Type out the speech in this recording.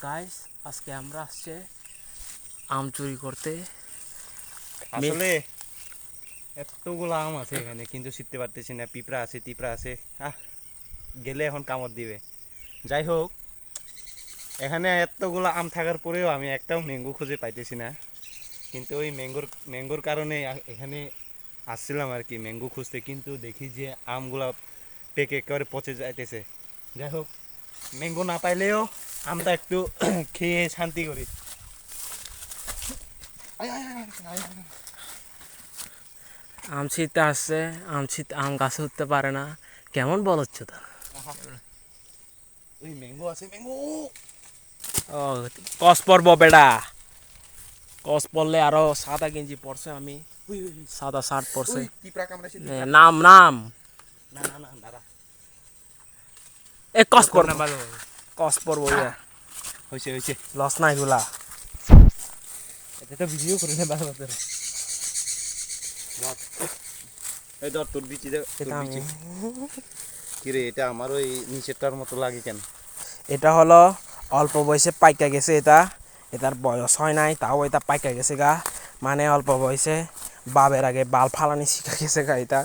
Guys আজকে আমরা আসছে আম চুরি করতে। আসলে এতগুলো আম আছে এখানে কিন্তু ছিটতে পারতেছি না। পিঁপড়া আছে গেলে এখন কামড় দিবে। যাই হোক, এখানে এতগুলো আম থাকার পরেও আমি একটাও ম্যাঙ্গো খুঁজে পাইতেছি না। কিন্তু ওই ম্যাঙ্গোর কারণে এখানে আসছিলাম আর কি ম্যাঙ্গো খুঁজতে, কিন্তু দেখি যে আমগুলা পেকে একেবারে পচে যাইতেছে। যাই হোক, ম্যাঙ্গো না পাইলেও আমটা একটু খেয়ে শান্তি করি। আম ছিঁড়তে আসছে, আম গাছে উঠতে পারে না, কেমন বলচ্ছ তা। ওই ম্যাঙ্গো আছে, ম্যাঙ্গো। ও কস পরব বেড়া, কস পড়লে আরো সাদা গেঞ্জি পরছে, আমি সাদা শার্ট পরছে। নাম নাম না না না দাদা, এ কস পর কস পরব হয়েছে হয়েছে। লস নাই গুলা। এটা তো ভিডিও করে না ভালো করে। এই ধর তোর বিচি দে, তোর এটা বিচি। কিরে, এটা আমার ওই নিচেরটার মতো লাগে কেন? এটা হলো অল্প বয়সে পাইকা গেছে, এটার বয়স হয় নাই, তাও এটা পাইকা গেছে গা। মানে অল্প বয়সে বাবের আগে বাল ফালানি শিখা গেছে গা এটা।